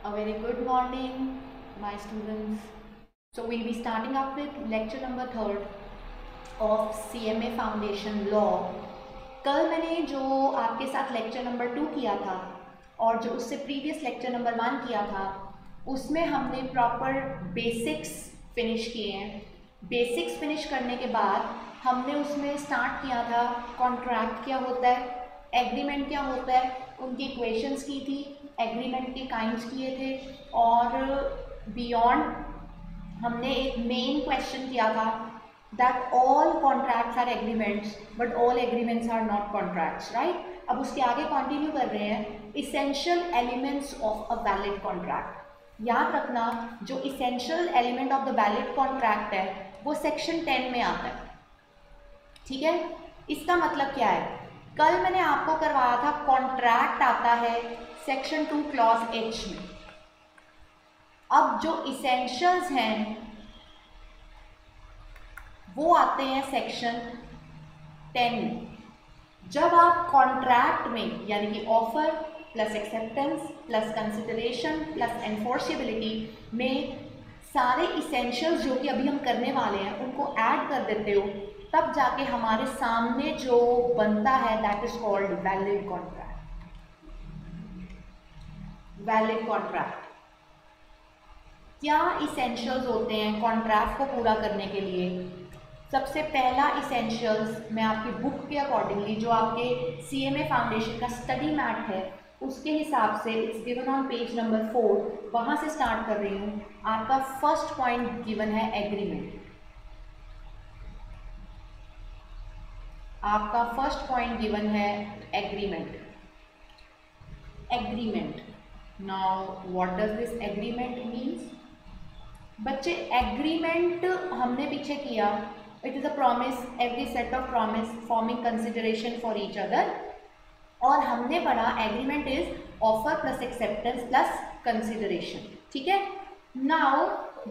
A very good morning, my students. So we'll be starting up with lecture number 3 of CMA Foundation Law. कल मैंने जो आपके साथ lecture number 2 किया था और जो उससे प्रीवियस लेक्चर नंबर 1 किया था, उसमें हमने प्रॉपर बेसिक्स फिनिश किए हैं. बेसिक्स फिनिश करने के बाद हमने उसमें स्टार्ट किया था कॉन्ट्रैक्ट क्या होता है, एग्रीमेंट क्या होता है, उनकी इक्वेशंस की थी, एग्रीमेंट के काइंड्स किए थे और बियॉन्ड हमने एक मेन क्वेश्चन किया था that all contracts are agreements but all agreements are not contracts, right. अब उसके आगे कंटिन्यू कर रहे हैं essential elements of a valid contract. याद रखना जो essential element of the valid contract है वो सेक्शन 10 में आता है, ठीक है. इसका मतलब क्या है, कल मैंने आपको करवाया था कॉन्ट्रैक्ट आता है सेक्शन 2 क्लॉज H में. अब जो इसेंशियल्स हैं वो आते हैं सेक्शन 10 में. जब आप कॉन्ट्रैक्ट में यानी कि offer plus acceptance plus consideration plus enforceability में सारे इसेंशियल्स जो कि अभी हम करने वाले हैं उनको ऐड कर देते हो, तब जाके हमारे सामने जो बनता है that is called valid contract. Valid contract क्या इसेंशियल्स होते हैं कॉन्ट्रैक्ट को पूरा करने के लिए. सबसे पहला इसेंशियल्स मैं आपकी बुक के अकॉर्डिंगली जो आपके CMA फाउंडेशन का स्टडी मैट है उसके हिसाब से it's given on page number 4, वहाँ से स्टार्ट कर रही हूँ. आपका फर्स्ट पॉइंट गिवन है एग्रीमेंट. आपका फर्स्ट पॉइंट गिवन है agreement. Agreement. Now what does this agreement means. बच्चे एग्रीमेंट हमने पीछे किया, it is a promise, every set of promise forming consideration for each other. और हमने पढ़ा agreement is offer plus acceptance plus consideration, ठीक है. नाउ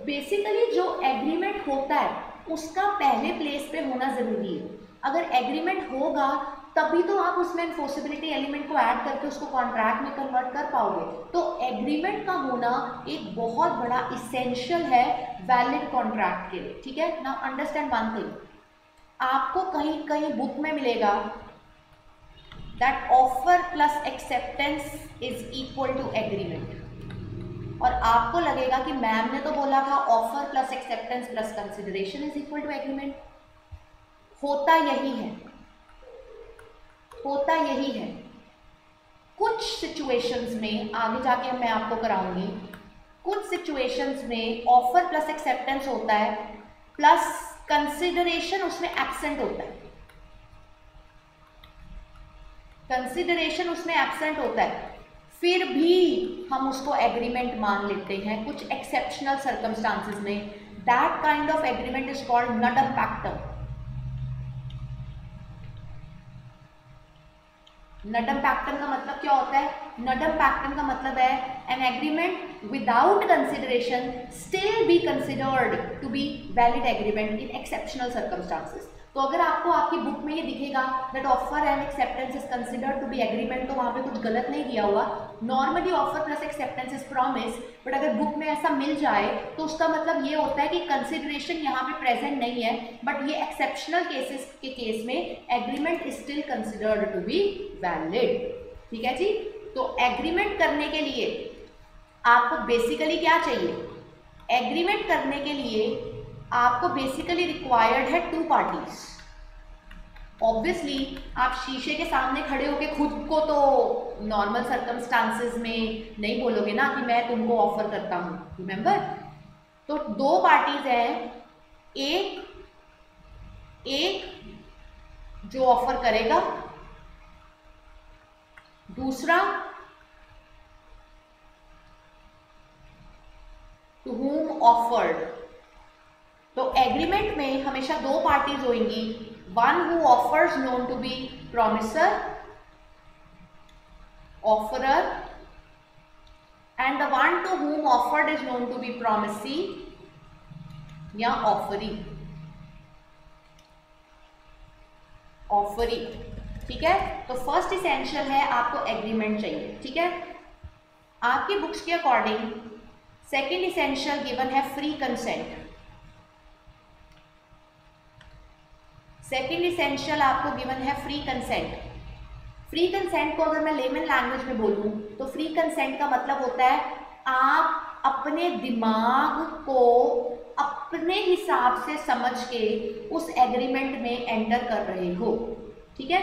बेसिकली जो एग्रीमेंट होता है उसका पहले प्लेस पे होना ज़रूरी है. अगर एग्रीमेंट होगा तभी तो आप उसमें एनफोर्सेबिलिटी एलिमेंट को ऐड करके उसको कॉन्ट्रैक्ट में कन्वर्ट कर पाओगे. तो एग्रीमेंट का होना एक बहुत बड़ा इसेंशियल है वैलिड कॉन्ट्रैक्ट के लिए, ठीक है. नाउ अंडरस्टैंड वन थिंग, आपको कहीं कहीं बुक में मिलेगा that offer plus acceptance is equal to agreement और आपको लगेगा कि मैम ने तो बोला था offer plus acceptance plus consideration is equal to agreement. होता यही है, होता यही है. कुछ सिचुएशंस में आगे जाके मैं आपको कराऊंगी, कुछ सिचुएशंस में ऑफर प्लस एक्सेप्टेंस होता है प्लस कंसिडरेशन उसमें एब्सेंट होता है. कंसिडरेशन उसमें एब्सेंट होता है, फिर भी हम उसको एग्रीमेंट मान लेते हैं कुछ एक्सेप्शनल सर्कमस्टांसेस में. That kind of agreement is called nudum pactum. Nudum pactum का मतलब क्या होता है. नडम पैक्टम का मतलब है an agreement without consideration still be considered to be valid agreement in exceptional circumstances. तो अगर आपको आपकी बुक में ये दिखेगा that offer and acceptance is considered to be agreement, तो वहाँ पे कुछ गलत नहीं दिया हुआ. Normally offer plus acceptance is promise, but अगर बुक में ऐसा मिल जाए तो उसका मतलब ये होता है कि कंसिडरेशन यहाँ पे प्रेजेंट नहीं है, बट ये एक्सेप्शनल केसेस के केस में agreement is still considered to be valid, ठीक है जी. तो एग्रीमेंट करने के लिए आपको बेसिकली क्या चाहिए. एग्रीमेंट करने के लिए आपको बेसिकली रिक्वायर्ड है 2 पार्टीज. ऑब्वियसली आप शीशे के सामने खड़े होके खुद को तो नॉर्मल सर्कमस्टांसेस में नहीं बोलोगे ना कि मैं तुमको ऑफर करता हूँ, रिमेंबर. तो 2 पार्टीज हैं, एक जो ऑफर करेगा, दूसरा टू whom offered. तो एग्रीमेंट में हमेशा 2 पार्टीज होंगी, one who offers known to be promisor, offeror, and the one to whom offered is known to be promisee या ऑफरी. ऑफरी, ठीक है. तो फर्स्ट इसेंशियल है आपको एग्रीमेंट चाहिए, ठीक है. आपकी बुक्स के अकॉर्डिंग सेकेंड इसेंशियल गिवन है फ्री कंसेंट। सेकेंड इसेंशियल आपको गिवन है फ्री कंसेंट। फ्री कंसेंट को अगर मैं लेमन लैंग्वेज में बोलूं तो फ्री कंसेंट का मतलब होता है आप अपने दिमाग को अपने हिसाब से समझ के उस एग्रीमेंट में एंटर कर रहे हो। ठीक है,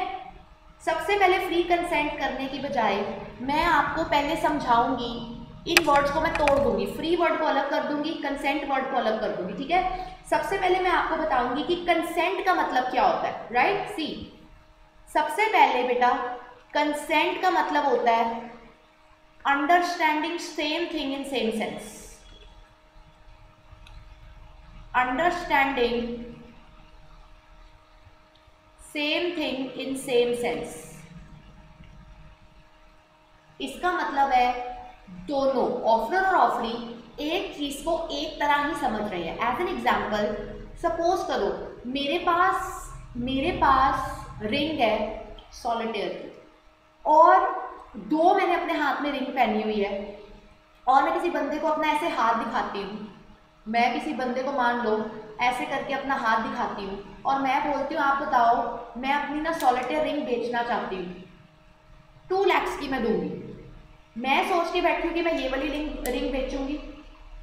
सबसे पहले फ्री कंसेंट करने की बजाय मैं आपको पहले समझाऊंगी, इन वर्ड्स को मैं तोड़ दूंगी, फ्री वर्ड को अलग कर दूंगी, कंसेंट वर्ड को अलग कर दूंगी। ठीक है, सबसे पहले मैं आपको बताऊंगी कि कंसेंट का मतलब क्या होता है। राइट, सी, सबसे पहले बेटा कंसेंट का मतलब होता है understanding same thing in same sense. Understanding same thing in same sense, इसका मतलब है दोनों ऑफरर और ऑफरी एक चीज को एक तरह ही समझ रहे हैं। एज एन एग्जाम्पल, सपोज करो मेरे पास रिंग है सॉलिटेयर की, और दो मैंने अपने हाथ में रिंग पहनी हुई है, और मैं किसी बंदे को अपना ऐसे हाथ दिखाती हूँ। मैं किसी बंदे को मान लो ऐसे करके अपना हाथ दिखाती हूँ और मैं बोलती हूँ आप बताओ मैं अपनी ना सॉलिटेयर रिंग बेचना चाहती हूँ, 2 lakhs की मैं दूंगी। मैं सोच के बैठी हूँ कि मैं ये वाली रिंग बेचूंगी,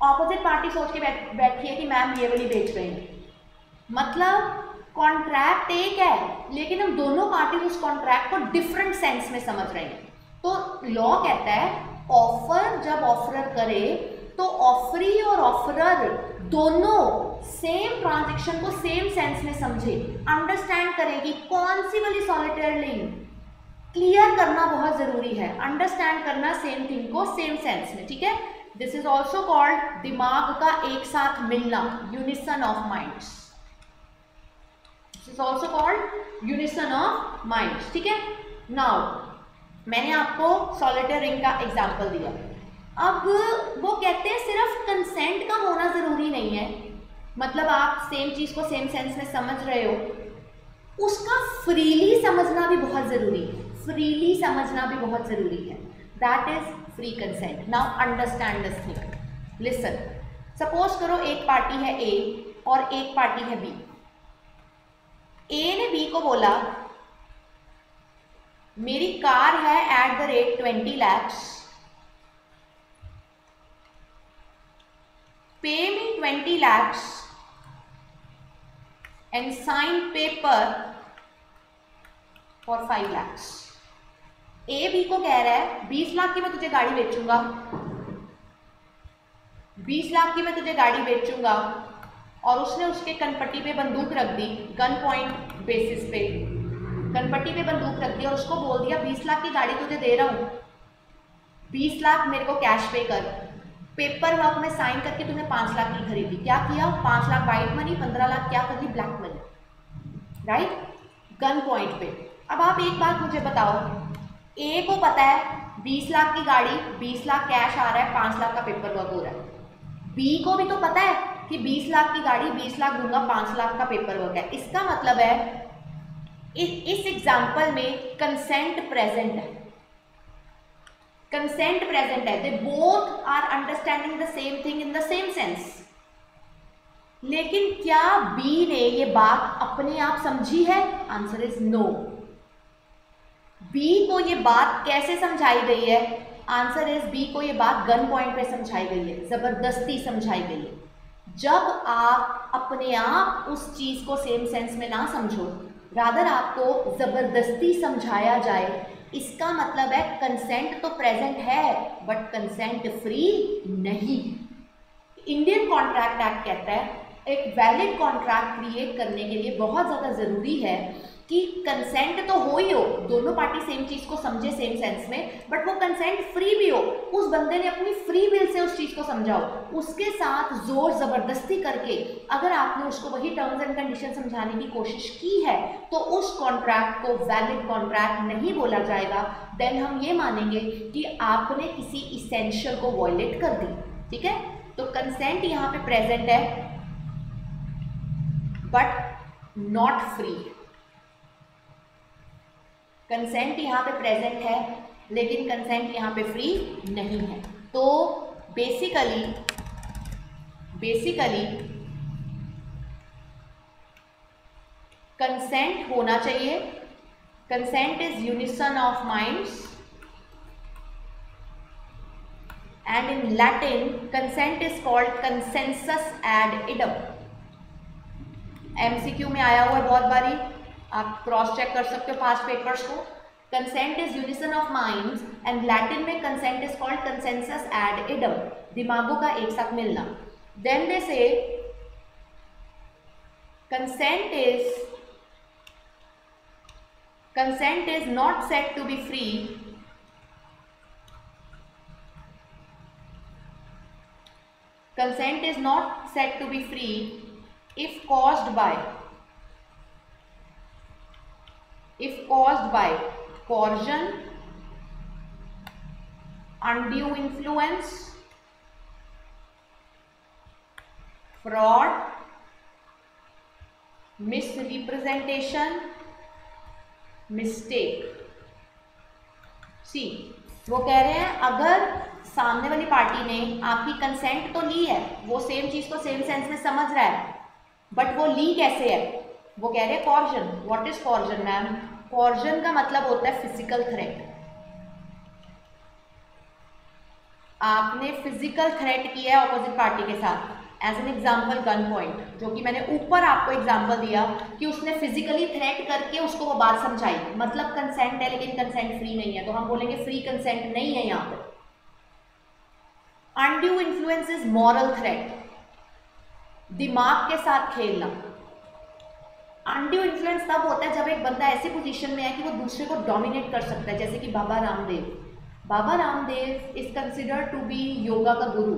ऑपोजिट पार्टी सोच के बैठी है कि मैम ये वाली बेच रही है। मतलब कॉन्ट्रैक्ट एक है लेकिन हम दोनों पार्टी उस कॉन्ट्रैक्ट को डिफरेंट सेंस में समझ रहे हैं। तो लॉ कहता है ऑफर जब ऑफरर करे तो ऑफरी और ऑफरर दोनों सेम ट्रांजैक्शन को सेम सेंस में समझे, अंडरस्टैंड करें कि कौन सी वाली सॉलिटेयर रिंग, क्लियर करना बहुत जरूरी है, अंडरस्टैंड करना सेम थिंग को सेम सेंस में। ठीक है, दिस इज ऑल्सो कॉल्ड दिमाग का एक साथ मिलना, unison of minds. This is also called unison of minds. ठीक है, नाउ मैंने आपको सॉलिटेयर रिंग का एग्जाम्पल दिया। अब वो कहते हैं सिर्फ कंसेंट का होना जरूरी नहीं है, मतलब आप सेम चीज को सेम सेंस में समझ रहे हो, उसका फ्रीली समझना भी बहुत जरूरी है, फ्रीली समझना भी बहुत जरूरी है। That is free consent. Now understand this thing, listen. Suppose करो एक पार्टी है ए और एक पार्टी है बी। ए ने बी को बोला मेरी कार है @ 20 lakhs, pay me 20 lakhs and sign paper for 5 lakhs। A B को कह रहा है 20 लाख की मैं तुझे गाड़ी बेचूंगा, 20 लाख की मैं तुझे गाड़ी बेचूंगा, और उसने उसके कनपट्टी पे बंदूक रख दी, गन पॉइंट बेसिस पे कनपट्टी पे बंदूक रख दी और उसको बोल दिया 20 लाख की गाड़ी तुझे दे रहा हूँ, 20 लाख मेरे को कैश पे कर। पेपर वर्क में साइन करके तूने 5 लाख की खरीदी। क्या किया? 5 लाख वाइट मनी, 15 लाख क्या कर दी? Black money. Right, gun point पे। अब आप एक बात मुझे बताओ, ए को पता है 20 लाख की गाड़ी, 20 लाख कैश आ रहा है, 5 लाख का पेपर वर्क हो रहा है। बी को भी तो पता है कि 20 लाख की गाड़ी, 20 लाख दूंगा, 5 लाख का पेपर वर्क है। इसका मतलब है इस एग्जाम्पल में कंसेंट प्रेजेंट है, कंसेंट प्रेजेंट है, they both are understanding the same thing in the same sense. लेकिन क्या बी ने ये बात अपने आप समझी है? Answer is no. बी को ये बात कैसे समझाई गई है? आंसर इज बी को ये बात गन पॉइंट पे समझाई गई है, जबरदस्ती समझाई गई है। जब आप अपने आप उस चीज को सेम सेंस में ना समझो, रादर आपको जबरदस्ती समझाया जाए, इसका मतलब है कंसेंट तो प्रेजेंट है बट कंसेंट फ्री नहीं। इंडियन कॉन्ट्रैक्ट एक्ट कहता है एक वैलिड कॉन्ट्रैक्ट क्रिएट करने के लिए बहुत ज़्यादा ज़रूरी है कि कंसेंट तो हो ही हो, दोनों पार्टी सेम चीज़ को समझे सेम सेंस में, बट वो कंसेंट फ्री भी हो, उस बंदे ने अपनी फ्री विल से उस चीज़ को समझा हो। उसके साथ जोर ज़बरदस्ती करके अगर आपने उसको वही टर्म्स एंड कंडीशन समझाने की कोशिश की है तो उस कॉन्ट्रैक्ट को वैलिड कॉन्ट्रैक्ट नहीं बोला जाएगा। देन हम ये मानेंगे कि आपने किसी इसेंशियल को वॉयलेट कर दी। ठीक है, तो कंसेंट यहाँ पे प्रेजेंट है बट नॉट फ्री। कंसेंट यहाँ पे प्रेजेंट है लेकिन कंसेंट यहाँ पे फ्री नहीं है। तो बेसिकली कंसेंट होना चाहिए। Consent is unison of minds and in Latin consent is called consensus ad idem। MCQ में आया हुआ है बहुत बारी, आप क्रॉस चेक कर सकते हो पास्ट पेपर्स को। Consent is unison of minds and Latin में consent is called consensus ad idem, दिमागों का एक साथ मिलना। देन दे से consent is not said to be free Consent is not said to be free if caused by coercion, undue influence, fraud, misrepresentation, mistake। सी वो कह रहे हैं अगर सामने वाली पार्टी ने आपकी कंसेंट तो ली है, वो सेम चीज को सेम सेंस में समझ रहा है, बट वो ली कैसे है? वो कह रहे हैं coercion. What is coercion ma'am? Coercion का मतलब होता है फिजिकल थ्रेट। आपने फिजिकल थ्रेट किया है ऑपोजिट पार्टी के साथ। As an example gun point, जो कि मैंने ऊपर आपको एग्जाम्पल दिया कि उसने फिजिकली थ्रेट करके उसको वो बात समझाई, मतलब कंसेंट है लेकिन कंसेंट फ्री नहीं है, तो हम बोलेंगे फ्री कंसेंट नहीं है यहाँ पर। Undue influence is moral threat, दिमाग के साथ खेलना। अनड्यू इन्फ्लुएंस तब होता है जब एक बंदा ऐसी पोजीशन में है कि वो दूसरे को डोमिनेट कर सकता है, जैसे कि Baba Ramdev is considered to be yoga का गुरु।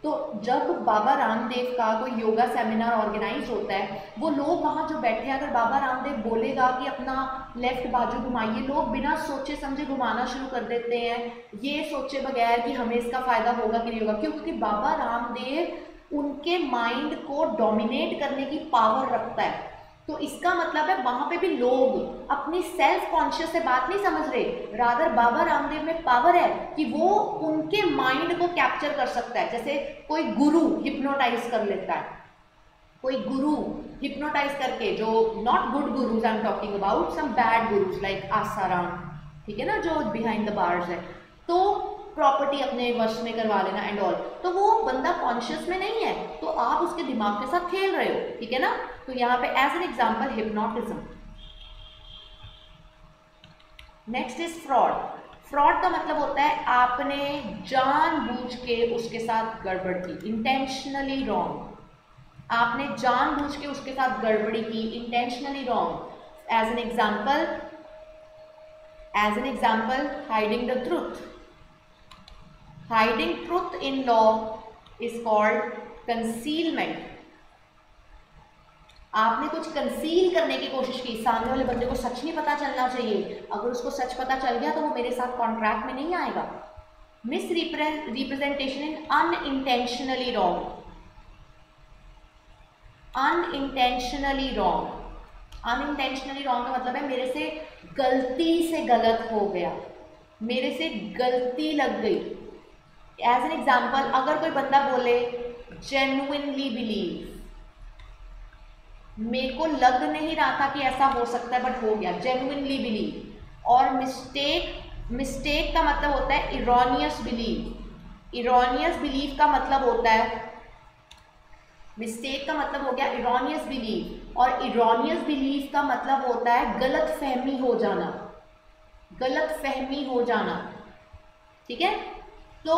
तो जब बाबा रामदेव का कोई योगा सेमिनार ऑर्गेनाइज होता है, वो लोग वहाँ जो बैठे हैं, अगर बाबा रामदेव बोलेगा कि अपना लेफ्ट बाजू घुमाइए, लोग बिना सोचे समझे घुमाना शुरू कर देते हैं, ये सोचे बगैर कि हमें इसका फ़ायदा होगा कि नहीं होगा। क्योंकि बाबा रामदेव उनके माइंड को डोमिनेट करने की पावर रखता है। तो इसका मतलब है वहाँ पे भी लोग अपनी सेल्फ कॉन्शियस से बात नहीं समझ रहे, रादर बाबा रामदेव में पावर है कि वो उनके माइंड को कैप्चर कर सकता है। जैसे कोई गुरु हिप्नोटाइज कर लेता है, कोई गुरु हिप्नोटाइज करके, जो not good gurus I am talking about, some bad gurus like Asaram, ठीक है ना, जो बिहाइंड द बार्स है, तो प्रॉपर्टी अपने वश में करवा लेना एंड ऑल। तो वो बंदा कॉन्शियस में नहीं है, तो आप उसके दिमाग के साथ खेल रहे हो, ठीक है ना। तो यहाँ पे as an example hypnotism. Next is fraud. Fraud का मतलब होता है आपने जानबूझ के उसके साथ गड़बड़ की, इंटेंशनली रॉन्ग। आपने जानबूझ के उसके साथ गड़बड़ी की, intentionally wrong. As an example hiding the truth. Hiding truth in law is called concealment। आपने कुछ कंसील करने की कोशिश की, सामने वाले बंदे को सच नहीं पता चलना चाहिए, अगर उसको सच पता चल गया तो वो मेरे साथ कॉन्ट्रैक्ट में नहीं आएगा। Miss representation in unintentionally wrong. Unintentionally wrong का मतलब है मेरे से गलती से गलत हो गया, मेरे से गलती लग गई। एज एन एग्जाम्पल, अगर कोई बंदा बोले जेन्युइनली बिलीव, मेरे को लग नहीं रहा था कि ऐसा हो सकता है बट हो गया, जेन्युइनली बिलीव। और मिस्टेक का मतलब होता है इरोनियस बिलीव। इरोनियस बिलीव का मतलब होता है, मिस्टेक का मतलब हो गया इरोनियस बिलीव, और इरोनियस बिलीव का मतलब होता है गलत फहमी हो जाना, ठीक है। तो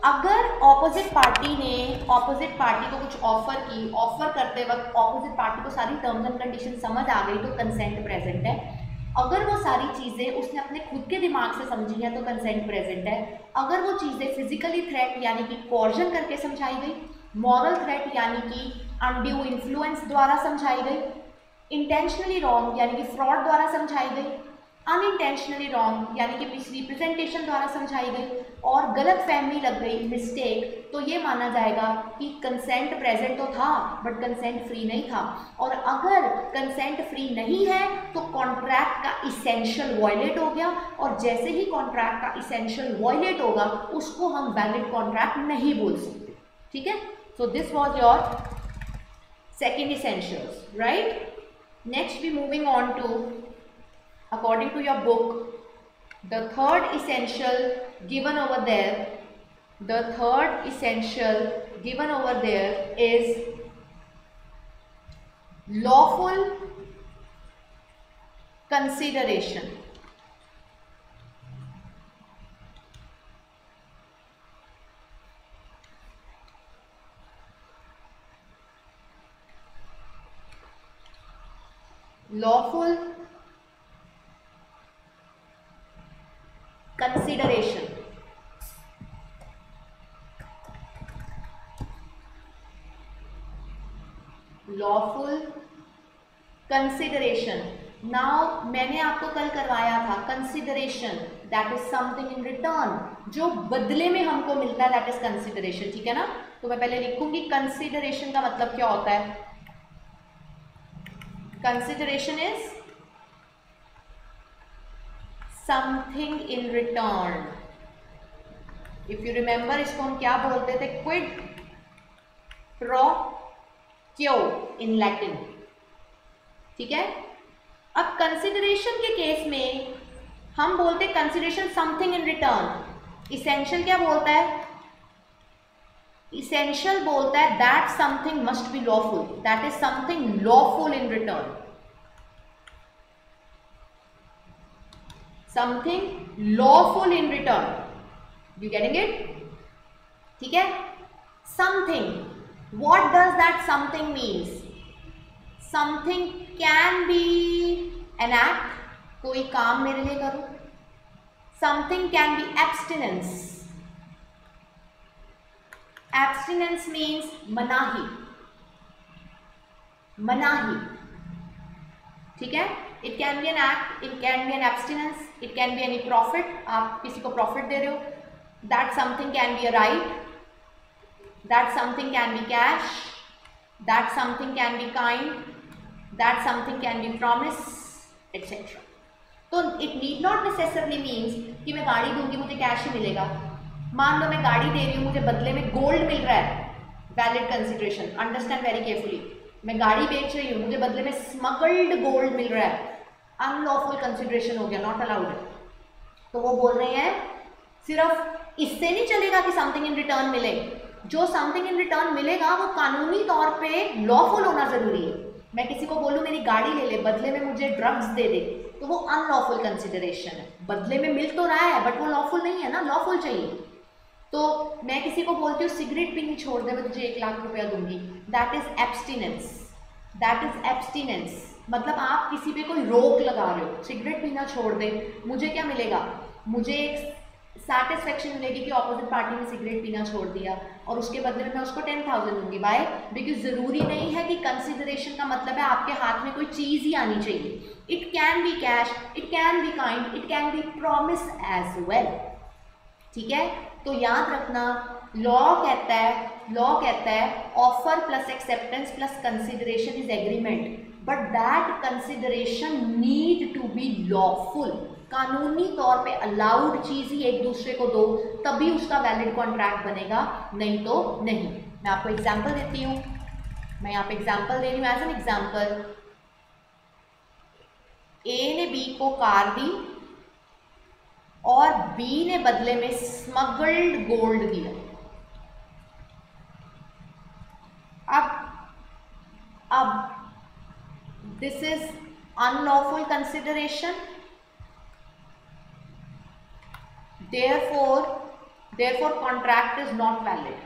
अगर ऑपोजिट पार्टी को कुछ ऑफर करते वक्त ऑपोजिट पार्टी को सारी टर्म्स एंड कंडीशन समझ आ गई तो कंसेंट प्रेजेंट है। अगर वो सारी चीज़ें उसने अपने खुद के दिमाग से समझी हैं तो कंसेंट प्रेजेंट है। अगर वो चीज़ें फिजिकली थ्रेट यानी कि कॉर्जन करके समझाई गई, मॉरल थ्रेट यानी कि अनड्यू इन्फ्लुएंस द्वारा समझाई गई, इंटेंशनली रॉन्ग यानी कि फ्रॉड द्वारा समझाई गई, अनइंटेंशनली रॉन्ग यानी कि मिस रिप्रेजेंटेशन द्वारा समझाई गई और गलत फहमी लग गई, मिस्टेक, तो ये माना जाएगा कि कंसेंट प्रेजेंट तो था बट कंसेंट फ्री नहीं था। और अगर कंसेंट फ्री नहीं है तो कॉन्ट्रैक्ट का इसेंशियल वॉयलेट हो गया, और जैसे ही कॉन्ट्रैक्ट का इसेंशियल वॉयलेट होगा उसको हम वैलिड कॉन्ट्रैक्ट नहीं बोल सकते। ठीक है, so this was your second essentials, right. Next we moving on to, according to your book, the third essential given over there, the third essential given over there is lawful consideration. Lawful consideration. Lawful consideration. Now मैंने आपको कल करवाया था consideration, that is something in return, जो बदले में हमको मिलता है, दैट इज कंसिडरेशन। ठीक है ना, तो मैं पहले लिखूंगी कंसिडरेशन का मतलब क्या होता है। Consideration is something in return. If you remember, इसको हम क्या बोलते थे, क्विड प्रो क्यो इन लैटिन। ठीक है, अब कंसिडरेशन के केस में हम बोलते हैं consideration something in return. Essential क्या बोलता है, इसेंशियल बोलता है that something must be lawful, that is something lawful in return, something lawful in return. You getting it? ठीक है, something, what does that something means? Something can be an act, कोई काम मेरे लिए करो। Something can be abstinence, abstinence means मनाही, मनाही। ठीक है, it can be an act, it can be N abstinence, it can be any profit, आप किसी को प्रॉफिट दे रहे हो, that something can be a right, that something can be cash, that something can be kind, that something can be promise, etcetera. तो it need not necessarily means कि मैं गाड़ी दूंगी मुझे कैश ही मिलेगा। मान लो मैं गाड़ी दे रही हूँ, मुझे बदले में गोल्ड मिल रहा है, valid consideration, understand very carefully. मैं गाड़ी बेच रही हूँ, मुझे बदले में स्मगल्ड गोल्ड मिल रहा है, अनलॉफुल कंसिडरेशन हो गया, नॉट अलाउड। तो वो बोल रहे हैं सिर्फ इससे नहीं चलेगा कि समथिंग इन रिटर्न मिले, जो समथिंग इन रिटर्न मिलेगा वो कानूनी तौर पे लॉफुल होना जरूरी है। मैं किसी को बोलूँ मेरी गाड़ी ले ले, बदले में मुझे ड्रग्स दे दे, तो वो अनलॉफुल कंसिडरेशन है। बदले में मिल तो रहा है बट वो लॉफुल नहीं है ना, लॉफुल चाहिए। तो मैं किसी को बोलती हूँ सिगरेट पीनी छोड़ दे, मैं तुझे 1 लाख रुपया दूंगी, that is abstinence, that is abstinence. मतलब आप किसी पे कोई रोक लगा रहे हो, सिगरेट पीना छोड़ दे, मुझे क्या मिलेगा, मुझे एक सैटिस्फैक्शन मिलेगी कि ऑपोजिट पार्टी ने सिगरेट पीना छोड़ दिया, और उसके बदले में मैं उसको 10,000 दूंगी। बाय, बिकॉज ज़रूरी नहीं है कि कंसिडरेशन का मतलब है आपके हाथ में कोई चीज़ ही आनी चाहिए। It can be cash, it can be kind, it can be promise as well. ठीक है, तो याद रखना, लॉ कहता है offer plus acceptance plus consideration is agreement, but that consideration need to be lawful. कानूनी तौर पे अलाउड चीज ही एक दूसरे को दो, तभी उसका वैलिड कॉन्ट्रैक्ट बनेगा, नहीं तो नहीं। मैं आपको एग्जांपल देती हूँ, मैं यहाँ पे एग्जांपल दे रही हूँ एज एन एग्जांपल। ए ने बी को कार दी और बी ने बदले में स्मगल्ड गोल्ड दिया। अब this is unlawful consideration, therefore contract is not valid.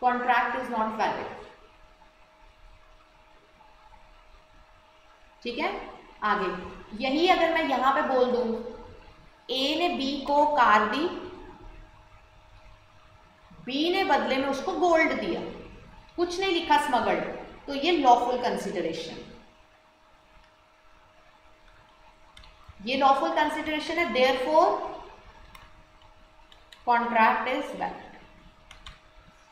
Contract is not valid. ठीक है, आगे यही अगर मैं यहां पे बोल दूं ए ने बी को कार दी, बी ने बदले में उसको गोल्ड दिया, कुछ नहीं लिखा स्मगल्ड, तो ये लॉफुल कंसिडरेशन, ये लॉफुल कंसिडरेशन है, therefore contract is valid,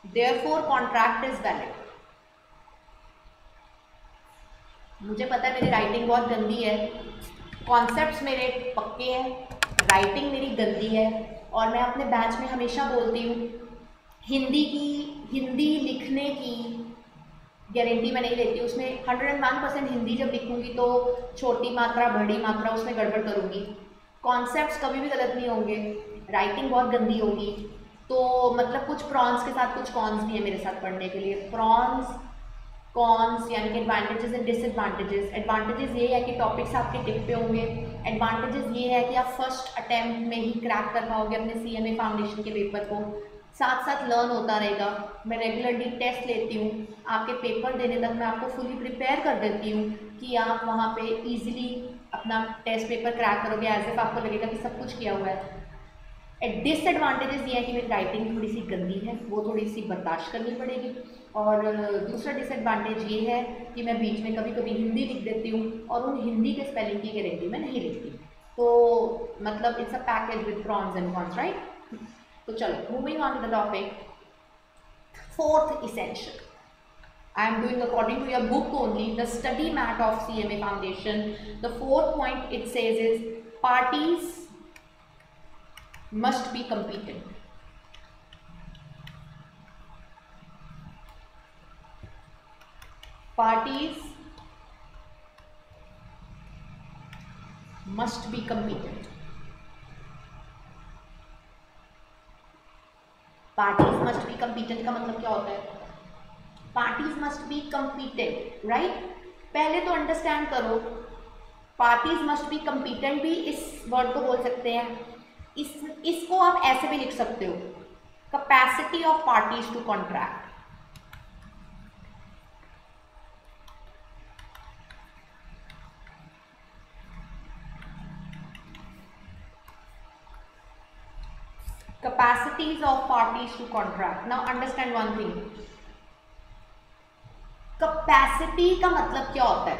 therefore contract is valid. मुझे पता है मेरी राइटिंग बहुत गंदी है, कॉन्सेप्ट्स मेरे पक्के हैं, राइटिंग मेरी गंदी है, और मैं अपने बैच में हमेशा बोलती हूँ हिंदी लिखने की गारंटी मैं नहीं लेती, उसमें 101% हिंदी जब लिखूंगी तो छोटी मात्रा बड़ी मात्रा उसमें गड़बड़ करूँगी, कॉन्सेप्ट्स कभी भी गलत नहीं होंगे, राइटिंग बहुत गंदी होगी। तो मतलब कुछ प्रॉन्स के साथ कुछ कॉन्स भी है मेरे साथ पढ़ने के लिए। प्रॉन्स कॉन्स यानी कि एडवांटेजेस एंड डिसएडवांटेजेस। एडवांटेजेस ये है कि टॉपिक्स आपके टिप पे होंगे, एडवांटेजेस ये है कि आप फर्स्ट अटेम्प्ट में ही क्रैक कर पाओगे अपने CMA फाउंडेशन के पेपर को, साथ साथ लर्न होता रहेगा। मैं रेगुलरली टेस्ट लेती हूँ, आपके पेपर देने तक मैं आपको फुली प्रिपेयर कर देती हूँ कि आप वहाँ पे इजीली अपना टेस्ट पेपर क्रैक करोगे, एज इफ आपको लगेगा कि सब कुछ किया हुआ है। डिसएडवांटेजेस ये है कि मेरी राइटिंग थोड़ी सी गंदी है, वो थोड़ी सी बर्दाश्त करनी पड़ेगी। और दूसरा डिसएडवांटेज ये है कि मैं बीच में कभी कभी हिंदी लिख देती हूँ और उन हिंदी के स्पेलिंग की गारंटी मैं नहीं लिखती, तो मतलब it's a package with pros and cons, right. तो चलो moving on to the topic, fourth essential. I am doing according to your book only, the study mat of CMA Foundation. The fourth point it says is parties must be competent. Parties must be competent. Parties must be competent का मतलब क्या होता है? Parties must be competent, right. पहले तो understand करो, parties must be competent भी इस वर्ड को बोल सकते हैं, इसको आप ऐसे भी लिख सकते हो, capacity of parties to contract. capacities of parties to contract. Now understand one thing, capacity का मतलब क्या होता है?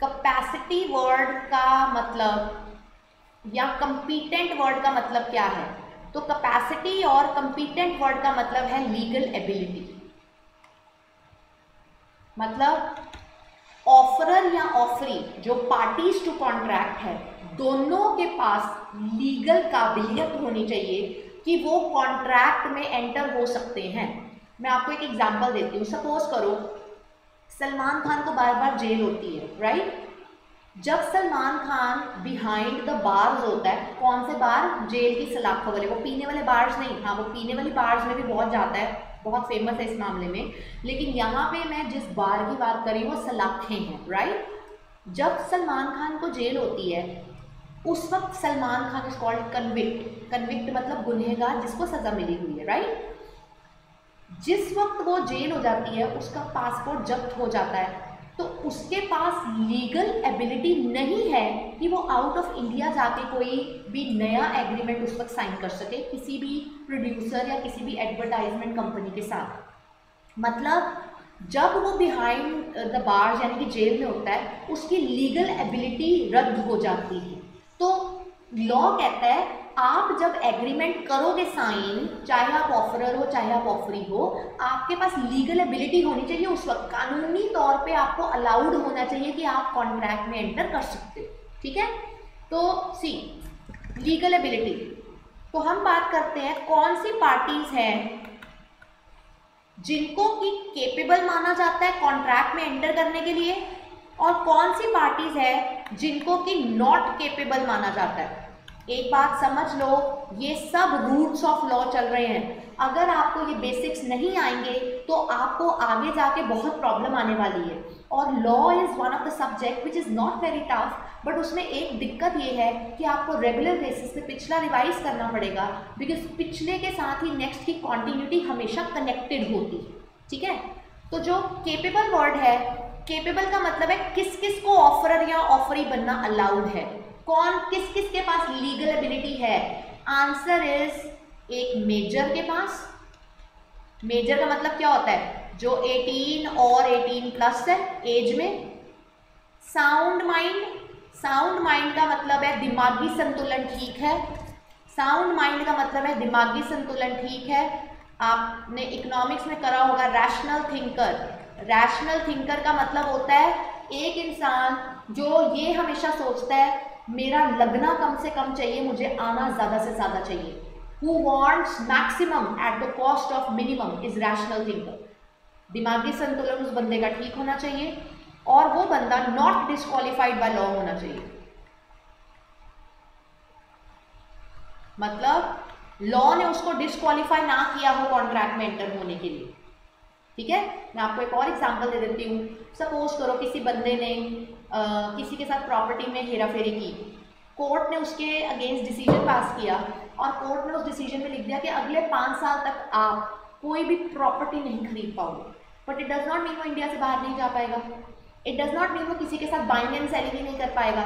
कैपेसिटी वर्ड का मतलब या कंपीटेंट वर्ड का मतलब क्या है? तो कैपेसिटी और कंपीटेंट वर्ड का मतलब है लीगल एबिलिटी, मतलब ऑफरर या ऑफरी जो पार्टीज टू कॉन्ट्रैक्ट है, दोनों के पास लीगल काबिलियत होनी चाहिए कि वो कॉन्ट्रैक्ट में एंटर हो सकते हैं। मैं आपको एक एग्जांपल देती हूँ। सपोज करो सलमान खान को बार बार जेल होती है, राइट। जब Salman Khan behind the bars होता है, कौन से बार? जेल की सलाखों वाले, वो पीने वाले बार्स नहीं, हाँ वो पीने वाली बार्स में भी बहुत जाता है, बहुत फेमस है इस मामले में, लेकिन यहाँ पे मैं जिस बार की बात कर रही हूँ वो सलाखें हैं, राइट। जब सलमान खान को जेल होती है उस वक्त Salman Khan is called convict. Convict मतलब गुनहगार जिसको सजा मिली हुई है, राइट। जिस वक्त वो जेल हो जाती है उसका पासपोर्ट जब्त हो जाता है, तो उसके पास लीगल एबिलिटी नहीं है कि वो आउट ऑफ इंडिया जाके कोई भी नया एग्रीमेंट उस वक्त साइन कर सके किसी भी प्रोड्यूसर या किसी भी एडवर्टाइजमेंट कंपनी के साथ। मतलब जब वो बिहाइंड द बार्स यानी कि जेल में होता है उसकी लीगल एबिलिटी रद्द हो जाती है। तो लॉ कहता है आप जब एग्रीमेंट करोगे साइन, चाहे आप ऑफरर हो चाहे आप ऑफरी हो, आपके पास लीगल एबिलिटी होनी चाहिए उस वक्त, कानूनी तौर पे आपको अलाउड होना चाहिए कि आप कॉन्ट्रैक्ट में एंटर कर सकते हो, ठीक है। तो सी लीगल एबिलिटी, तो हम बात करते हैं कौन सी पार्टीज हैं जिनको कि केपेबल माना जाता है कॉन्ट्रैक्ट में एंटर करने के लिए, और कौन सी पार्टीज है जिनको कि नॉट केपेबल माना जाता है। एक बात समझ लो, ये सब रूट्स ऑफ लॉ चल रहे हैं। अगर आपको ये बेसिक्स नहीं आएंगे तो आपको आगे जाके बहुत प्रॉब्लम आने वाली है। और law is one of the subject which is not very tough, but उसमें एक दिक्कत ये है कि आपको रेगुलर बेसिस पे पिछला रिवाइज करना पड़ेगा, बिकॉज पिछले के साथ ही नेक्स्ट की कॉन्टिन्यूटी हमेशा कनेक्टेड होती है, ठीक है। तो जो केपेबल वर्ड है, केपेबल का मतलब है किस किस को ऑफरर या ऑफरी बनना अलाउड है, कौन किस किस के पास लीगल एबिलिटी है। आंसर इज एक मेजर के पास। मेजर का मतलब क्या होता है? जो 18 और 18 प्लस है एज में। साउंड माइंड, साउंड माइंड का मतलब है दिमागी संतुलन ठीक है। साउंड माइंड का मतलब है दिमागी संतुलन ठीक है। आपने इकोनॉमिक्स में करा होगा रैशनल थिंकर। रैशनल थिंकर का मतलब होता है एक इंसान जो ये हमेशा सोचता है मेरा लगना कम से कम चाहिए, मुझे आना ज़्यादा से ज़्यादा चाहिए। Who wants maximum at the cost of minimum is rational thinker। दिमागी संतुलन उस बंदे का ठीक होना चाहिए और वो बंदा नॉट डिस्क्वालिफाइड बाय लॉ होना चाहिए। मतलब लॉ ने उसको डिस्क्वालीफाई ना किया हो कॉन्ट्रैक्ट में एंटर होने के लिए। ठीक है, मैं आपको एक और एग्जांपल दे देती हूँ। सपोज करो किसी बंदे ने किसी के साथ प्रॉपर्टी में हेराफेरी की, कोर्ट ने उसके अगेंस्ट डिसीजन पास किया और कोर्ट ने उस डिसीजन में लिख दिया कि अगले 5 साल तक आप कोई भी प्रॉपर्टी नहीं खरीद पाओगे। But it does not mean वो इंडिया से बाहर नहीं जा पाएगा। इट डज नॉट मीन वो किसी के साथ बाइंग एंड सेलिंग नहीं कर पाएगा।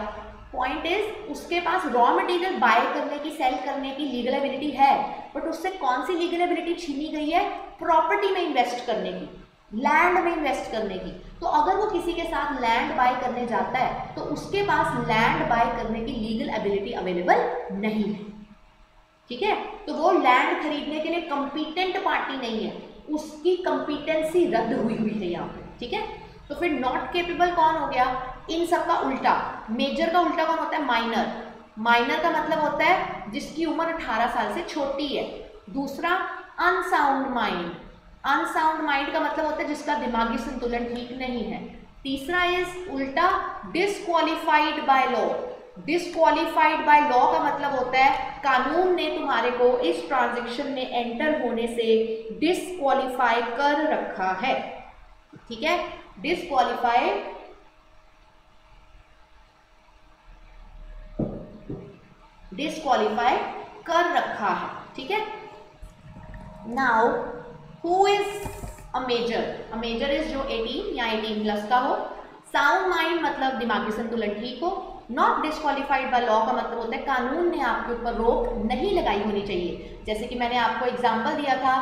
पॉइंट इज उसके पास रॉ मटेरियल बाय करने की, सेल करने की लीगल एबिलिटी है, बट उससे कौन सी लीगल एबिलिटी छीनी गई है? प्रॉपर्टी में इन्वेस्ट करने की, लैंड में इन्वेस्ट करने की। तो अगर वो किसी के साथ लैंड बाय करने जाता है तो उसके पास लैंड बाय करने की लीगल एबिलिटी अवेलेबल नहीं है। ठीक है, तो वो लैंड खरीदने के लिए कंपीटेंट पार्टी नहीं है, उसकी कंपीटेंसी रद्द हुई है यहाँ पे। ठीक है, तो फिर नॉट केपेबल कौन हो गया? इन सब का उल्टा, मेजर का उल्टा कौन होता है? माइनर। माइनर का मतलब होता है जिसकी उम्र 18 साल से छोटी है। दूसरा अनसाउंड माइंड। अनसाउंड माइंड का मतलब होता है जिसका दिमागी संतुलन ठीक नहीं है। तीसरा इज उल्टा disqualified by law. Disqualified by law का मतलब होता है कानून ने तुम्हारे को इस ट्रांजैक्शन में एंटर होने से डिस्क्वालिफाई कर रखा है। ठीक है, डिस्क्वालिफाई कर रखा है। ठीक है, now who is a major? A major is जो 18 या 18 प्लस का हो। साउंड माइंड मतलब दिमागी संतुलन ठीक हो। नॉट डिस्क्वालिफाइड बाय लॉ का मतलब होता है कानून ने आपके ऊपर रोक नहीं लगाई होनी चाहिए। जैसे कि मैंने आपको एग्जांपल दिया था,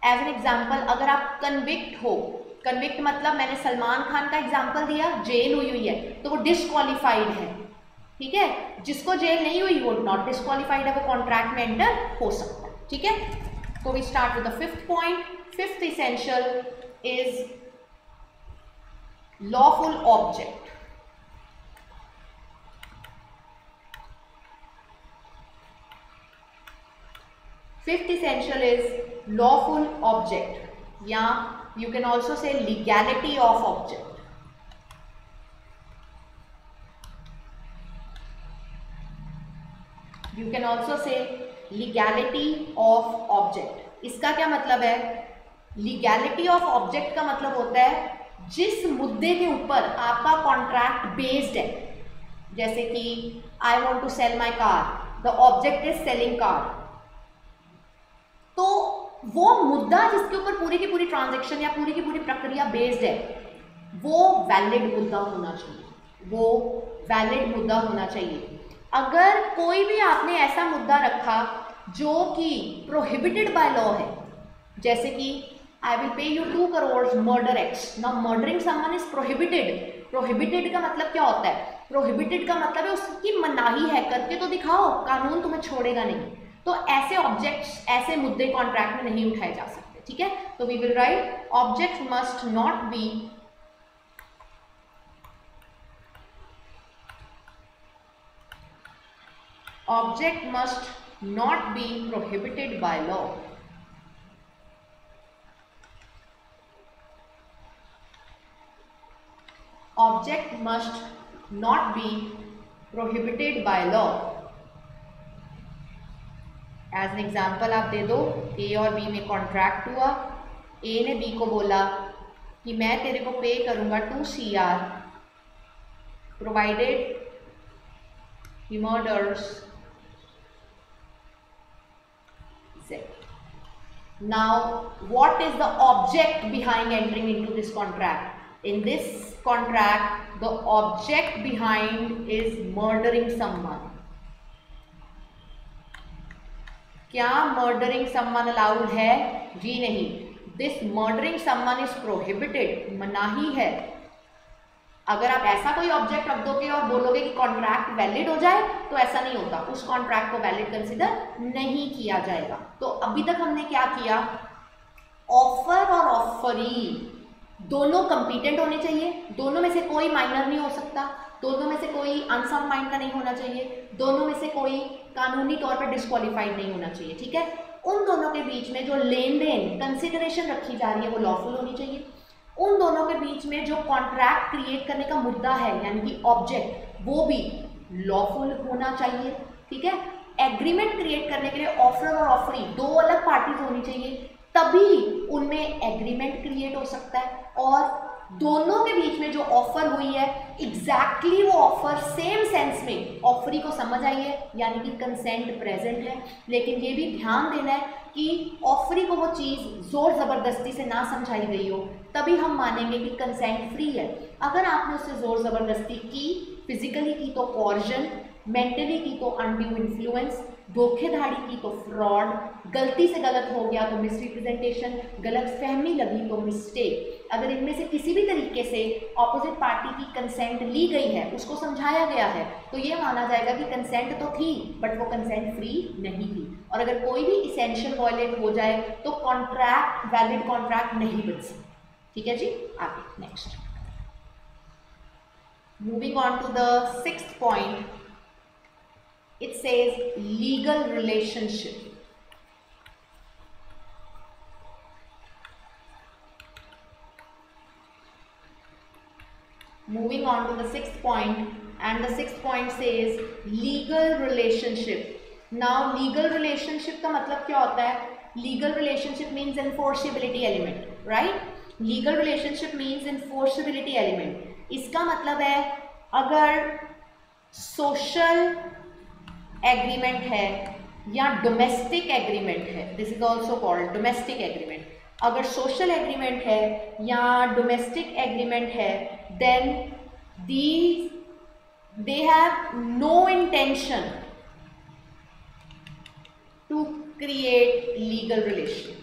एज एन एग्जांपल अगर आप कन्विक्ट हो, कन्विक्ट मतलब मैंने सलमान खान का एग्जांपल दिया, जेल हुई है तो वो डिस्क्वालिफाइड है। ठीक है, जिसको जेल नहीं हुई वो नॉट डिस्क्वालिफाइड है, वो कॉन्ट्रैक्ट में एंटर हो सकता है। ठीक है, तो we start with the fifth point. Fifth essential is lawful object. Fifth essential is lawful object, या you can also say legality of object. You can also say legality of object. इसका क्या मतलब है? Legality of object का मतलब होता है जिस मुद्दे के ऊपर आपका कॉन्ट्रैक्ट बेस्ड है। जैसे कि I want to sell my car, the object is selling car। तो वो मुद्दा जिसके ऊपर पूरी की पूरी ट्रांजैक्शन या पूरी की पूरी प्रक्रिया बेस्ड है वो वैलिड मुद्दा होना चाहिए। वो वैलिड मुद्दा होना चाहिए। अगर कोई भी आपने ऐसा मुद्दा रखा जो कि प्रोहिबिटेड बाय लॉ है, जैसे कि I will pay you 2 crore murder x, now murdering someone is prohibited. Prohibited का मतलब क्या होता है? प्रोहिबिटेड का मतलब है उसकी मनाही है, करके तो दिखाओ, कानून तुम्हें छोड़ेगा नहीं। तो ऐसे ऑब्जेक्ट्स, ऐसे मुद्दे कॉन्ट्रैक्ट में नहीं उठाए जा सकते। ठीक है, तो we will write object must not be prohibited by law. Object must not be prohibited by law. As an example आप दे दो, ए और बी में कॉन्ट्रैक्ट हुआ। ए ने बी को बोला कि मैं तेरे को पे करूंगा 2 CR provided he murders Z. Now what is the object behind entering into this contract? In this contract the object behind is murdering someone. क्या मर्डरिंग समवन अलाउड है? जी नहीं। This murdering someone is prohibited, मनाही है। अगर आप ऐसा कोई object रख दोगे और बोलोगे कि कॉन्ट्रैक्ट वैलिड हो जाए, तो ऐसा नहीं होता, उस कॉन्ट्रैक्ट को वैलिड कंसिडर नहीं किया जाएगा। तो अभी तक हमने क्या किया, ऑफर और ऑफरी दोनों कंपीटेंट होने चाहिए, दोनों में से कोई माइनर नहीं हो सकता, दोनों में से कोई अनसाउंड माइंड का नहीं होना चाहिए, दोनों में से कोई कानूनी तौर पर डिस्क्वालीफाइड नहीं होना चाहिए, ठीक है। उन दोनों के बीच में जो लेन देन कंसिडरेशन रखी जा रही है वो लॉफुल होनी चाहिए। उन दोनों के बीच में जो कॉन्ट्रैक्ट क्रिएट करने का मुद्दा है यानी कि ऑब्जेक्ट, वो भी लॉफुल होना चाहिए, ठीक है। एग्रीमेंट क्रिएट करने के लिए ऑफर और ऑफरी दो अलग पार्टीज होनी चाहिए, तभी उनमें एग्रीमेंट क्रिएट हो सकता है। और दोनों के बीच में जो ऑफर हुई है एग्जैक्टली वो ऑफर सेम सेंस में ऑफरी को समझ आई है, यानी कि कंसेंट प्रेजेंट है। लेकिन ये भी ध्यान देना है कि ऑफरी को वो चीज़ जोर ज़बरदस्ती से ना समझाई गई हो, तभी हम मानेंगे कि कंसेंट फ्री है। अगर आपने उससे जोर ज़बरदस्ती की, फिजिकली की तो कॉर्जन, मेंटली की तो अनड्यू इन्फ्लुएंस, धोखेधाड़ी की तो फ्रॉड, गलती से गलत हो गया तो मिसरिप्रेजेंटेशन, गलत फहमी लगी तो मिस्टेक, अगर इनमें से किसी भी तरीके से ऑपोजिट पार्टी की कंसेंट ली गई है, उसको समझाया गया है, तो ये माना जाएगा कि कंसेंट तो थी बट वो कंसेंट फ्री नहीं थी। और अगर कोई भी इसेंशियल वायलेट हो जाए तो कॉन्ट्रैक्ट वैलिड कॉन्ट्रैक्ट नहीं बन सकता, ठीक है जी। आगे next, moving on to the 6th point, it says legal relationship. Moving on to the 6th point, and the 6th point says legal relationship. Now legal relationship का मतलब क्या होता है? Legal relationship means enforceability element, right? Legal relationship means enforceability element. इसका मतलब है अगर social agreement है या डोमेस्टिक एग्रीमेंट है, this is also called domestic agreement, अगर सोशल एग्रीमेंट है या डोमेस्टिक एग्रीमेंट है, then they have no intention to create legal relation.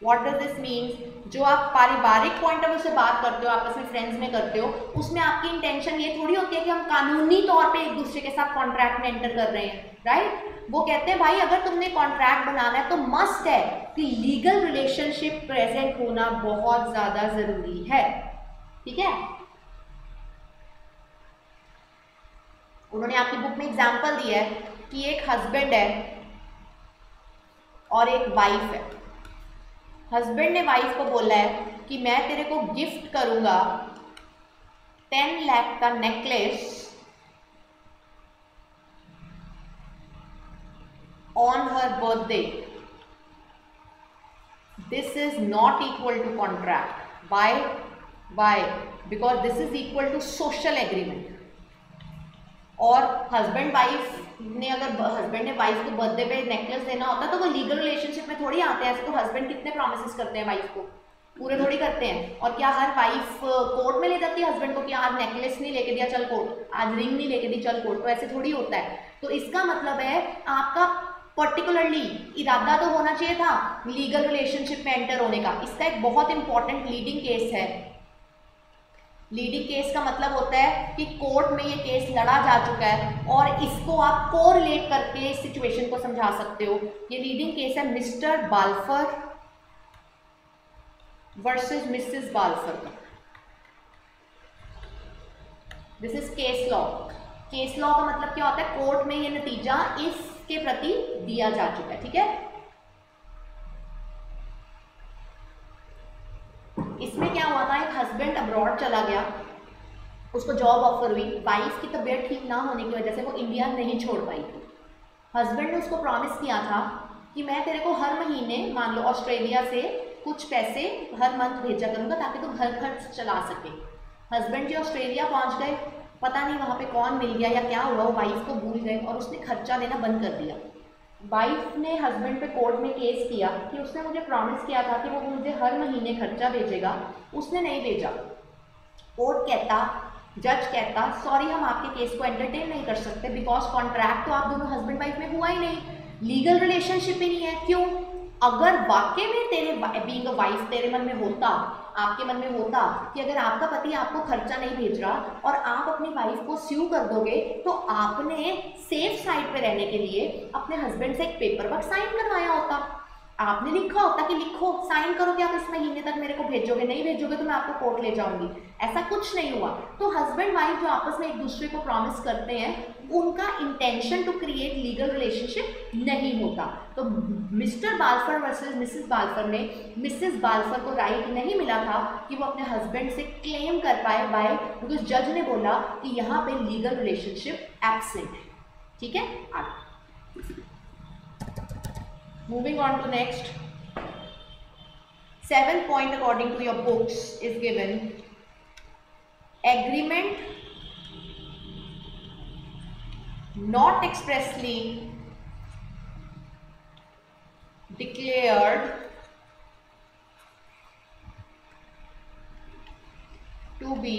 What does this means, जो आप पारिवारिक पॉइंट ऑफ व्यू से बात करते हो, आपस में फ्रेंड्स में करते हो, उसमें आपकी इंटेंशन ये थोड़ी होती है कि हम कानूनी तौर पे एक दूसरे के साथ कॉन्ट्रैक्ट में एंटर कर रहे हैं, राइट। वो कहते हैं भाई अगर तुमने कॉन्ट्रैक्ट बनाना है तो मस्ट है कि लीगल रिलेशनशिप प्रेजेंट होना बहुत ज्यादा जरूरी है, ठीक है। उन्होंने आपकी बुक में एग्जाम्पल दिया है कि एक हस्बैंड है और एक वाइफ है। हस्बैंड ने वाइफ को बोला है कि मैं तेरे को गिफ्ट करूंगा 10 लाख का necklace on her birthday. This is not equal to contract. By because this is equal to social agreement. और हस्बैंड ने वाइफ को बर्थडे पे नेकलेस देना होता है तो वो लीगल रिलेशनशिप में थोड़ी आते हैं। ऐसे तो हस्बैंड कितने प्रॉमिसेस करते हैं वाइफ को, पूरे थोड़ी करते हैं। और क्या हर वाइफ कोर्ट में ले जाती है हस्बैंड को कि आज नेकलेस नहीं लेके दिया चल कोर्ट, आज रिंग नहीं लेके दी चल कोर्ट, तो ऐसे थोड़ी होता है। तो इसका मतलब है आपका पर्टिकुलरली इरादा तो होना चाहिए था लीगल रिलेशनशिप में एंटर होने का। इसका एक बहुत इंपॉर्टेंट लीडिंग केस है। लीडिंग केस का मतलब होता है कि कोर्ट में ये केस लड़ा जा चुका है और इसको आप कोरिलेट करके इस सिचुएशन को समझा सकते हो। ये लीडिंग केस है मिस्टर बाल्फर वर्सेस मिसेस बाल्फर का। This is case law. Case law का मतलब क्या होता है, कोर्ट में ये नतीजा इसके प्रति दिया जा चुका है, ठीक है। इसमें क्या हुआ था, एक हस्बैंड अब्रॉड चला गया, उसको जॉब ऑफर हुई, वाइफ की तबीयत ठीक ना होने की वजह से वो इंडिया नहीं छोड़ पाई थी। हस्बैंड ने उसको प्रॉमिस किया था कि मैं तेरे को हर महीने मान लो ऑस्ट्रेलिया से कुछ पैसे हर मंथ भेजा करूँगा ताकि तू घर खर्च चला सके। हस्बैंड जी ऑस्ट्रेलिया पहुँच गए, पता नहीं वहाँ पे कौन मिल गया या क्या हुआ, वो वाइफ को भूल गए और उसने खर्चा देना बंद कर दिया। वाइफ ने हस्बैंड पे कोर्ट में केस किया कि उसने मुझे प्रॉमिस किया था कि वो मुझे हर महीने खर्चा भेजेगा, उसने नहीं भेजा। कोर्ट कहता, जज कहता सॉरी हम आपके केस को एंटरटेन नहीं कर सकते बिकॉज कॉन्ट्रैक्ट तो आप दोनों हस्बैंड वाइफ में हुआ ही नहीं, लीगल रिलेशनशिप ही नहीं है। क्यों? अगर वाकई में तेरे बीइंग अ वाइफ तेरे मन में होता, आपके मन में होता कि अगर आपका पति आपको खर्चा नहीं भेज रहा और आप अपनी वाइफ को स्यू कर दोगे, तो आपने सेफ साइड पे रहने के लिए अपने हस्बैंड से एक पेपर वर्क साइन करवाया होता। आपने लिखा होता कि लिखो, साइन करो कि आप इस महीने तक मेरे को भेजोगे, नहीं भेजोगे तो मैं आपको कोर्ट ले जाऊंगी। ऐसा कुछ नहीं हुआ। तो हस्बैंड वाइफ जो आपस में एक दूसरे को प्रॉमिस करते हैं, उनका intention to create legal relationship नहीं होता। तो mister Balfour versus missus Balfour में मिसेस बाल्फर को राइट नहीं मिला था कि वो अपने हस्बैंड से क्लेम कर पाए, बाय बिकॉज जज ने बोला कि यहाँ पे लीगल रिलेशनशिप एब्सेंट है। ठीक है, आगे moving on to next 7 point according to your books is given agreement not expressly declared to be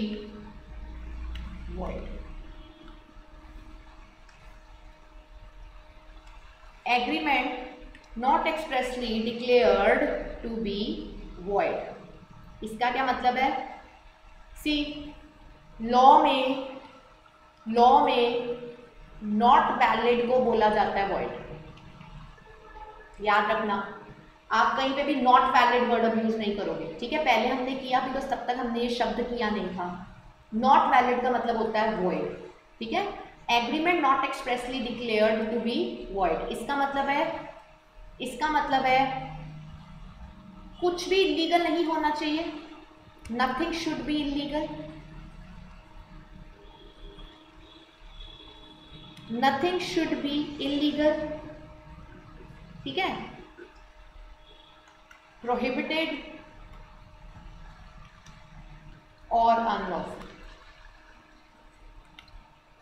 void. Agreement not expressly declared to be void। इसका क्या मतलब है? सी लॉ में नॉट वैलिड को बोला जाता है void। याद रखना, आप कहीं पे भी नॉट वैलिड वर्ड अब यूज नहीं करोगे। ठीक है, पहले हमने किया बिकॉज तब तक हमने ये शब्द किया नहीं था। नॉट वैलिड का मतलब होता है void। ठीक है, agreement not expressly declared to be void, इसका मतलब है कुछ भी इलीगल नहीं होना चाहिए। Nothing should be illegal, nothing should be illegal. ठीक है, प्रोहिबिटेड और अनलॉफुल,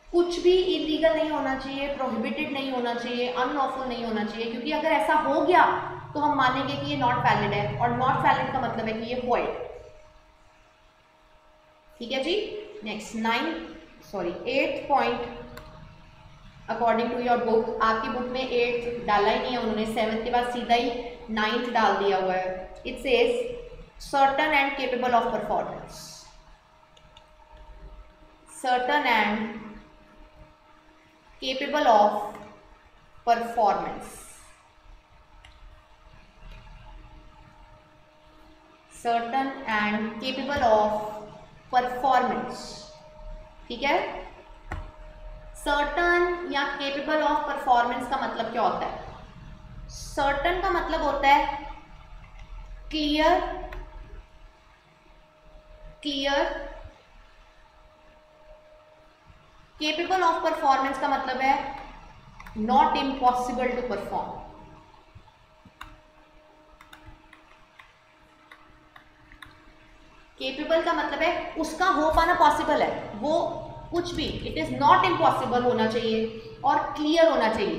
कुछ भी इलीगल नहीं होना चाहिए, प्रोहिबिटेड नहीं होना चाहिए, अनलॉफुल नहीं होना चाहिए, क्योंकि अगर ऐसा हो गया तो हम मानेंगे कि ये नॉट वैलिड है, और नॉट वैलिड का मतलब है कि ये void। ठीक है जी, next 8th point according to your book. आपकी बुक में 8 डाला ही नहीं है उन्होंने, 7 के बाद सीधा ही 9th डाल दिया हुआ है। It says certain and capable of performance, certain and capable of performance, certain and capable of performance। ठीक है, certain या capable of performance का मतलब क्या होता है? certain का मतलब होता है clear, केपेबल ऑफ परफॉर्मेंस का मतलब है not impossible to perform. Capable का मतलब है उसका हो पाना पॉसिबल है, वो कुछ भी, इट इज नॉट इम्पॉसिबल होना चाहिए, और क्लियर होना चाहिए।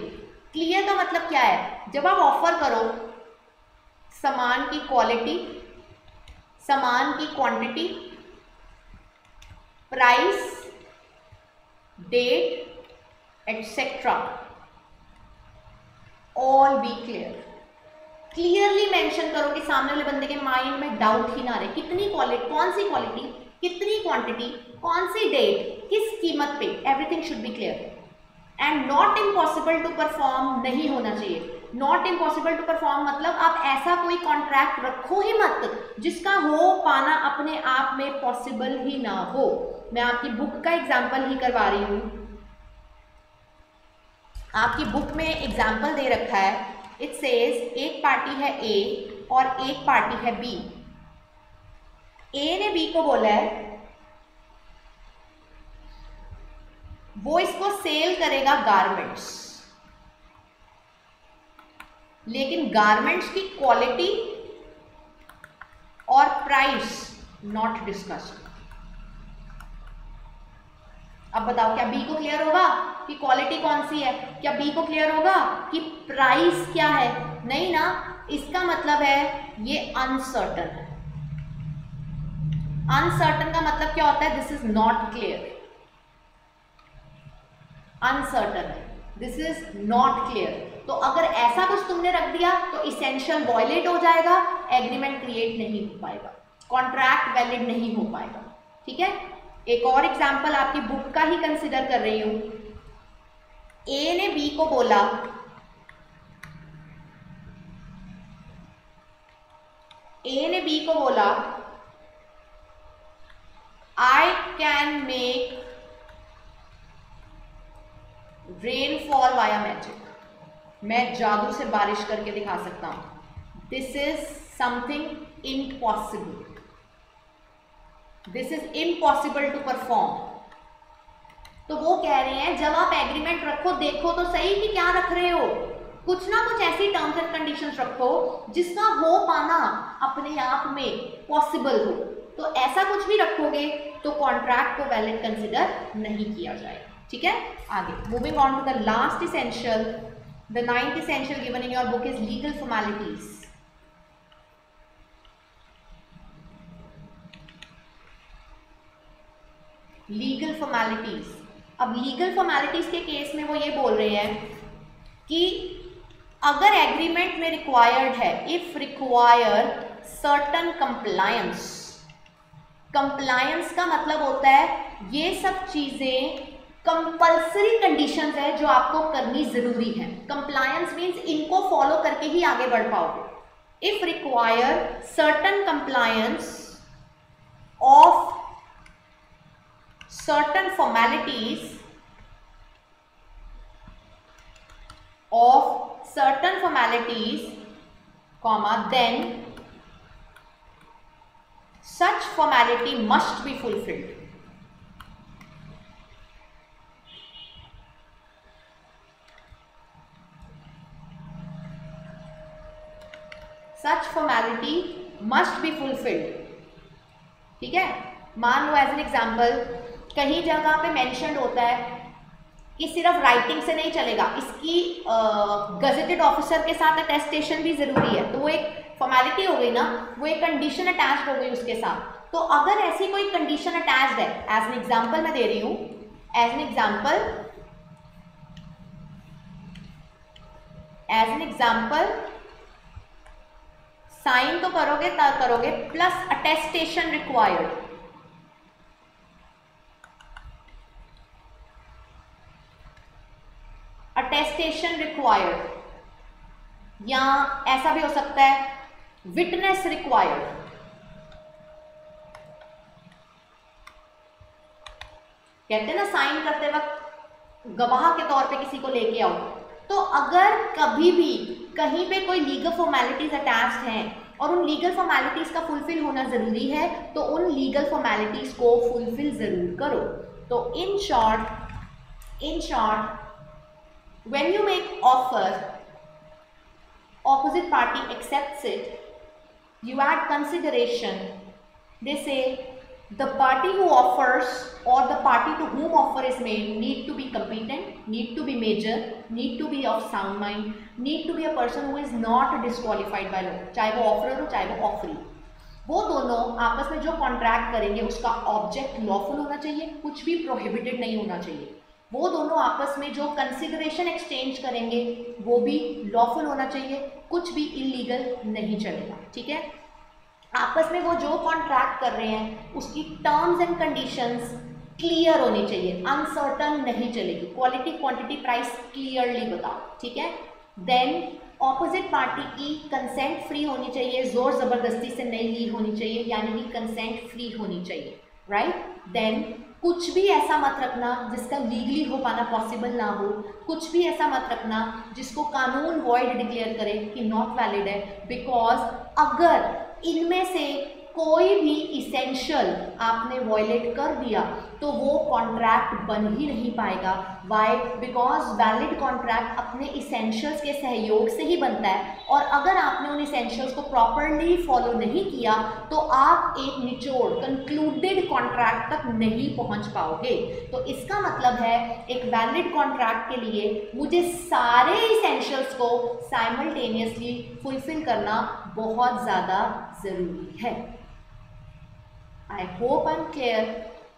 क्लियर का मतलब क्या है? जब आप ऑफर करो सामान की क्वालिटी, सामान की quantity, price, date etcetera, all be clear. Clearly mention करो कि सामने वाले बंदे के माइंड में डाउट ही ना रहे। कितनी क्वालिटी, कौन सी क्वालिटी, कितनी क्वांटिटी, कौन सी डेट, किस कीमत पे, everything should be clear. And not impossible to perform नहीं होना चाहिए। नॉट इम्पॉसिबल टू परफॉर्म मतलब आप ऐसा कोई कॉन्ट्रैक्ट रखो ही मत जिसका हो पाना अपने आप में पॉसिबल ही ना हो। मैं आपकी बुक का एग्जाम्पल ही करवा रही हूं। आपकी बुक में एग्जाम्पल दे रखा है, इट सेज एक पार्टी है ए और एक पार्टी है बी। ए ने बी को बोला है वो इसको सेल करेगा गारमेंट्स, लेकिन गारमेंट्स की क्वालिटी और प्राइस नॉट डिस्कस्ड। अब बताओ क्या बी को क्लियर होगा कि क्वालिटी कौन सी है? क्या बी को क्लियर होगा कि प्राइस क्या है? नहीं ना। इसका मतलब है ये अनसर्टन है। अनसर्टन का मतलब क्या होता है? This is not clear. Uncertain है, दिस इज नॉट क्लियर। तो अगर ऐसा कुछ तुमने रख दिया तो इसेंशियल वॉयलेट हो जाएगा, एग्रीमेंट क्रिएट नहीं हो पाएगा, कॉन्ट्रैक्ट वैलिड नहीं हो पाएगा। ठीक है, एक और एग्जांपल आपकी बुक का ही कंसिडर कर रही हूं। ए ने बी को बोला, ए ने बी को बोला I can make rainfall via magic, मैं जादू से बारिश करके दिखा सकता हूं। This is something impossible, this is impossible to perform. तो वो कह रहे हैं जब आप एग्रीमेंट रखो देखो तो सही कि क्या रख रहे हो, कुछ ना कुछ ऐसी टर्म्स एंड कंडीशंस रखो जिसका हो पाना अपने आप में पॉसिबल हो। तो ऐसा कुछ भी रखोगे तो कॉन्ट्रैक्ट को वैलिड कंसिडर नहीं किया जाएगा। ठीक है, आगे moving on to the last essential, the 9th essential given in your book is legal formalities. Legal formalities. अब लीगल फॉर्मेलिटीज के केस में वो ये बोल रहे हैं कि अगर एग्रीमेंट में रिक्वायर्ड है, if require certain compliance, compliance का मतलब होता है ये सब चीजें कंपल्सरी कंडीशंस है जो आपको करनी जरूरी है। कंप्लायंस मींस इनको फॉलो करके ही आगे बढ़ पाओगे। If require certain compliance of certain formalities comma then such formality must be fulfilled. Such formality must be fulfilled. ठीक है, मान लो एज एन एग्जाम्पल कहीं जगह पे मेंशन्ड होता है कि सिर्फ राइटिंग से नहीं चलेगा, इसकी गजेटेड ऑफिसर के साथ अटेस्टेशन भी जरूरी है, तो वो एक फॉर्मेलिटी हो गई ना, वो एक कंडीशन अटैच्ड हो गई उसके साथ। तो अगर ऐसी कोई कंडीशन अटैच्ड है, एज एन एग्जाम्पल मैं दे रही हूं, एज एन एग्जाम्पल साइन तो करोगे तब करोगे plus attestation required. Attestation required, या ऐसा भी हो सकता है विटनेस रिक्वायर्ड। कहते हैं ना साइन करते वक्त गवाह के तौर पे किसी को लेके आओ। तो अगर कभी भी कहीं पे कोई लीगल फॉर्मेलिटीज अटैच्ड हैं और उन लीगल फॉर्मेलिटीज का फुलफिल होना जरूरी है तो उन लीगल फॉर्मेलिटीज को फुलफिल जरूर करो। तो in short when you make offer, opposite party accepts it, you add consideration. They say the party who offers or the party to whom offer is made need to be competent, need to be major, need to be of sound mind, need to be a person who is not disqualified by law, चाहे वो offeror हो चाहे वो offeree. वो दोनों आपस में जो कॉन्ट्रैक्ट करेंगे उसका ऑब्जेक्ट लॉफुल होना चाहिए, कुछ भी प्रोहिबिटेड नहीं होना चाहिए। वो दोनों आपस में जो कंसिडरेशन एक्सचेंज करेंगे वो भी लॉफुल होना चाहिए, कुछ भी इलीगल नहीं चलेगा। ठीक है, आपस में वो जो कॉन्ट्रैक्ट कर रहे हैं उसकी टर्म्स एंड कंडीशंस क्लियर होनी चाहिए, अनसर्टन नहीं चलेगी। क्वालिटी क्वांटिटी प्राइस क्लियरली बताओ। ठीक है, देन ऑपोजिट पार्टी की कंसेंट फ्री होनी चाहिए, जोर जबरदस्ती से नहीं ली होनी चाहिए, यानी कि कंसेंट फ्री होनी चाहिए। राइट, देन कुछ भी ऐसा मत रखना जिसका लीगली हो पाना पॉसिबल ना हो, कुछ भी ऐसा मत रखना जिसको कानून वॉइड डिक्लेयर करे कि नॉट वैलिड है, बिकॉज अगर इनमें से कोई भी इसेंशियल आपने वॉयलेट कर दिया तो वो कॉन्ट्रैक्ट बन ही नहीं पाएगा। वाई? बिकॉज वैलिड कॉन्ट्रैक्ट अपने इसेंशियल्स के सहयोग से ही बनता है, और अगर आपने उन इसेंशियल्स को प्रॉपरली फॉलो नहीं किया तो आप एक निचोड़ कंक्लूडेड कॉन्ट्रैक्ट तक नहीं पहुंच पाओगे। तो इसका मतलब है एक वैलिड कॉन्ट्रैक्ट के लिए मुझे सारे इसेंशियल्स को साइमल्टेनियसली फुलफिल करना बहुत ज़्यादा ज़रूरी है। I hope I'm clear.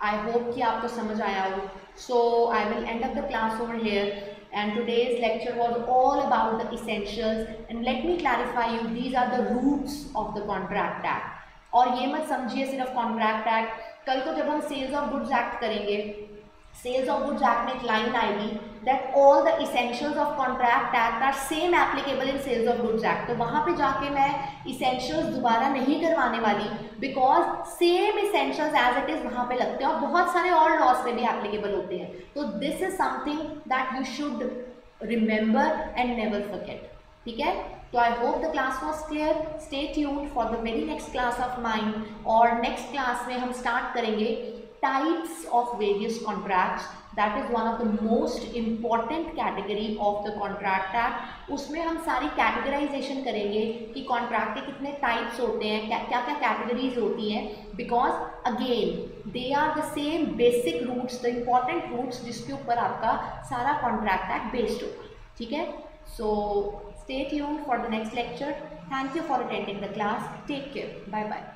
I hope कि आपको समझ आया हो. So I will end up the class over here and today's lecture was all about the essentials, and let me clarify you, these are the roots of the Contract Act. और ये मत समझिए सिर्फ कॉन्ट्रैक्ट एक्ट, कल को जब हम sales of goods act करेंगे, सेल्स ऑफ गुड्स एक्ट में एक लाइन आएगी that all the essentials of contract act are same applicable in sales of goods act. तो वहाँ पे जाके मैं इसेंशियल्स दोबारा नहीं करवाने वाली, because same essentials as it is वहाँ पे लगते हैं और बहुत सारे और लॉज पे भी एप्लीकेबल होते हैं। तो this is something that you should remember and never forget, ठीक है। तो I hope the class was clear. Stay tuned for the very next class of mine, और नेक्स्ट क्लास में हम स्टार्ट करेंगे types of various contracts. That is one of the most important category of the contract act. उसमें हम सारी categorisation करेंगे कि contract के कितने टाइप्स होते हैं, क्या क्या कैटेगरीज होती हैं, because again they are the same basic roots, the important roots जिसके ऊपर आपका सारा कॉन्ट्रैक्ट एक्ट बेस्ड होगा, ठीक है। सो stay tuned for the next lecture. Thank you for attending the class. Take care. Bye bye.